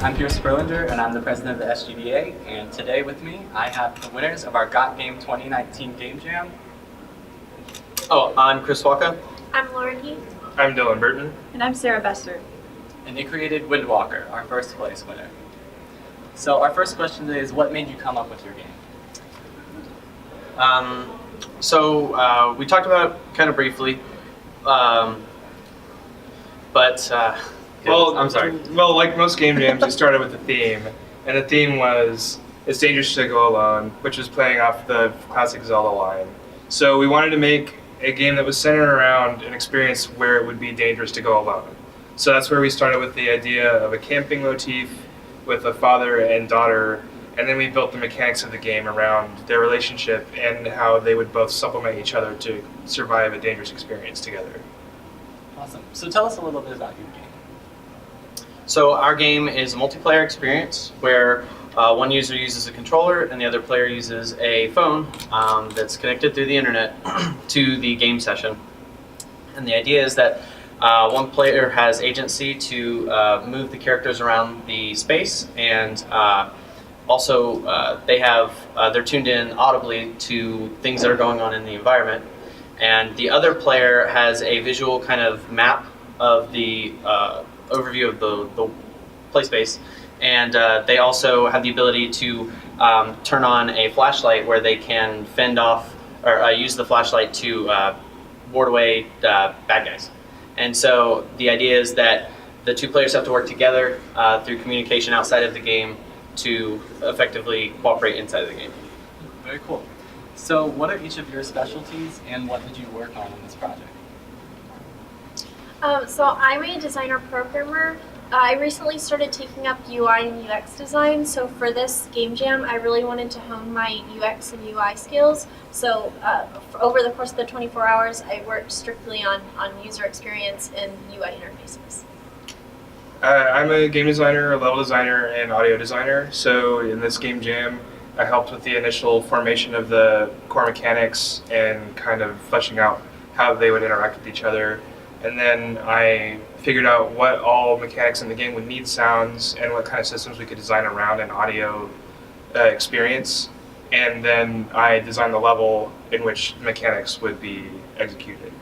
I'm Pierce Sperlinger, and I'm the president of the SGDA. And today with me, I have the winners of our Got Game 2019 Game Jam. Oh, I'm Chris Walker. I'm Lauren Heath. I'm Dylan Burton. And I'm Sarah Bester. And they created Windwalker, our first place winner. So our first question today is, what made you come up with your game? We talked about it kind of briefly, I'm sorry. Well, like most game jams, we started with a theme, and the theme was "It's Dangerous to Go Alone," which was playing off the classic Zelda line. So we wanted to make a game that was centered around an experience where it would be dangerous to go alone. So that's where we started with the idea of a camping motif with a father and daughter, and then we built the mechanics of the game around their relationship and how they would both supplement each other to survive a dangerous experience together. Awesome. So tell us a little bit about your game. So our game is a multiplayer experience where one user uses a controller and the other player uses a phone that's connected through the internet to the game session. And the idea is that one player has agency to move the characters around the space, and they're tuned in audibly to things that are going on in the environment. And the other player has a visual kind of map of the overview of the play space, and they also have the ability to turn on a flashlight where they can fend off or use the flashlight to ward away bad guys. And so the idea is that the two players have to work together through communication outside of the game to effectively cooperate inside of the game. Very cool. So what are each of your specialties, and what did you work on in this project? So I'm a designer programmer. I recently started taking up UI and UX design. So for this game jam, I really wanted to hone my UX and UI skills. So over the course of the 24 hours, I worked strictly on user experience and UI interfaces. I'm a game designer, a level designer, and audio designer. So in this game jam, I helped with the initial formation of the core mechanics and kind of fleshing out how they would interact with each other. And then I figured out what all mechanics in the game would need sounds and what kind of systems we could design around an audio experience. And then I designed the level in which mechanics would be executed.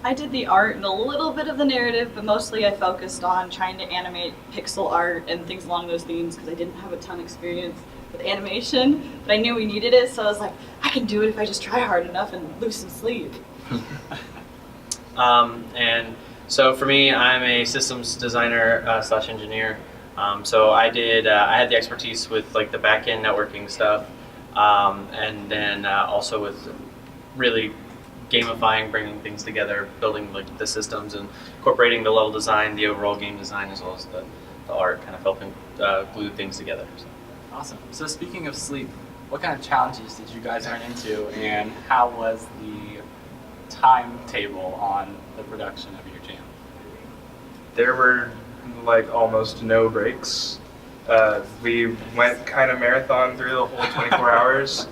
I did the art and a little bit of the narrative, but mostly I focused on trying to animate pixel art and things along those themes because I didn't have a ton of experience with animation, but I knew we needed it, so I was like, I can do it if I just try hard enough and lose some sleep. And so for me, I'm a systems designer slash engineer. So I had the expertise with like the back-end networking stuff, and then also with really gamifying, bringing things together, building like the systems and incorporating the level design, the overall game design, as well as the art, kind of helping glue things together. So. Awesome. So speaking of sleep, what kind of challenges did you guys run into, and how was the timetable on the production of your jam? There were like almost no breaks. We went kind of marathon through the whole 24 hours.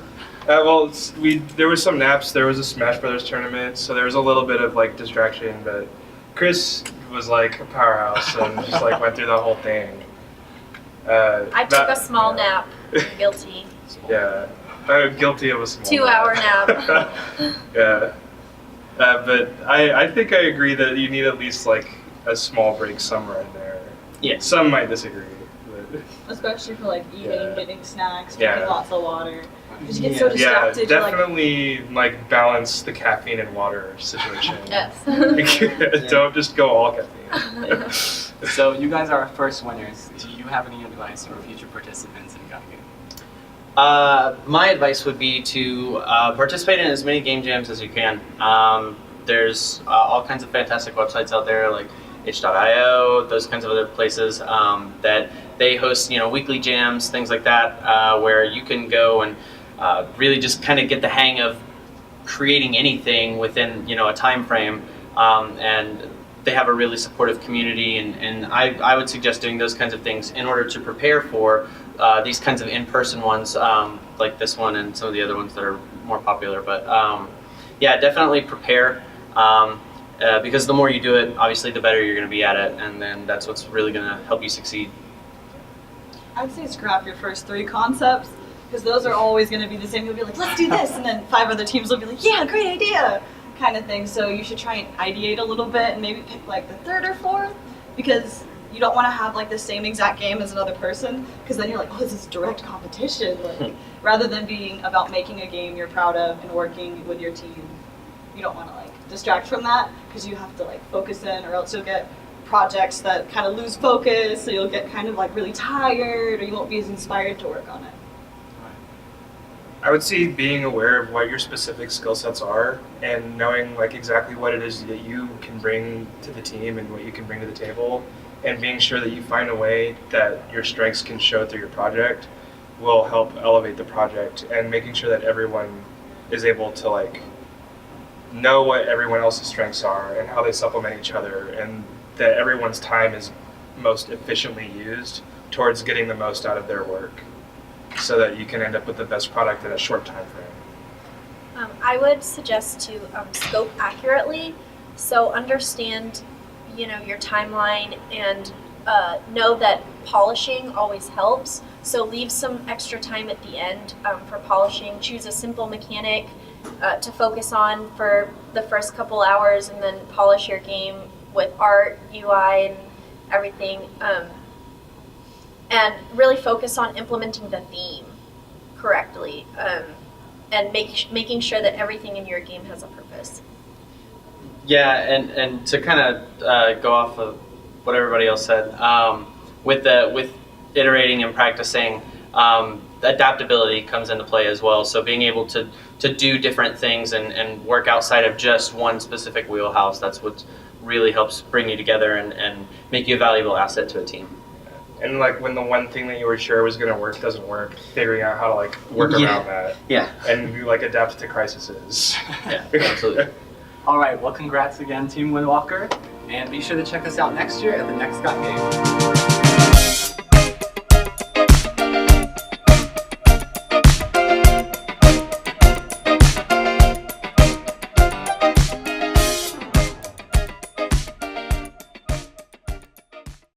There was some naps. There was a Smash Brothers tournament, so there was a little bit of like distraction. But Chris was like a powerhouse and just like went through the whole thing. I took a small nap. Guilty. Yeah, guilty of a small 2-hour nap. Yeah, but I think I agree that you need at least like a small break somewhere in there. Yeah. Some might disagree. But Especially for like eating, Yeah. getting snacks, Yeah. drinking lots of water. Because you get so yeah, distracted. you're like, definitely like balance the caffeine and water situation. Yes. Don't just go all caffeine. So you guys are our first winners. Do you have any advice for future participants in Got Game? My advice would be to participate in as many game jams as you can. There's all kinds of fantastic websites out there like itch.io, those kinds of other places that they host, weekly jams, things like that, where you can go and really just kind of get the hang of creating anything within, a time frame. And they have a really supportive community, and I would suggest doing those kinds of things in order to prepare for these kinds of in-person ones, like this one and some of the other ones that are more popular. But yeah, definitely prepare. Because the more you do it, obviously the better you're going to be at it, and then that's what's really going to help you succeed. I'd say scrap your first 3 concepts because those are always going to be the same. You'll be like, let's do this, and then 5 other teams will be like, yeah, great idea, kind of thing. So you should try and ideate a little bit and maybe pick like the 3rd or 4th because you don't want to have like the same exact game as another person because then you're like, oh, this is direct competition. Like, rather than being about making a game you're proud of and working with your team, you don't want to like distract from that because you have to like focus in or else you'll get projects that kind of lose focus, so you'll get kind of like really tired or you won't be as inspired to work on it. I would say being aware of what your specific skill sets are and knowing like exactly what it is that you can bring to the team and what you can bring to the table, and being sure that you find a way that your strengths can show through your project will help elevate the project, and making sure that everyone is able to like know what everyone else's strengths are and how they supplement each other, and that everyone's time is most efficiently used towards getting the most out of their work so that you can end up with the best product in a short time frame. I would suggest to scope accurately, so understand, your timeline and know that polishing always helps. So leave some extra time at the end for polishing. Choose a simple mechanic to focus on for the first couple hours, and then polish your game with art, UI, and everything. And really focus on implementing the theme correctly, and making sure that everything in your game has a purpose. Yeah, and to kind of go off of what everybody else said, with iterating and practicing, adaptability comes into play as well. So being able to do different things and work outside of just one specific wheelhouse, that's what really helps bring you together and make you a valuable asset to a team. And like when the one thing that you were sure was going to work doesn't work, figuring out how to like work around that. Yeah. And you like adapt to crises. Yeah, absolutely. All right, well, congrats again, Team Windwalker, and be sure to check us out next year at the Next Got Game.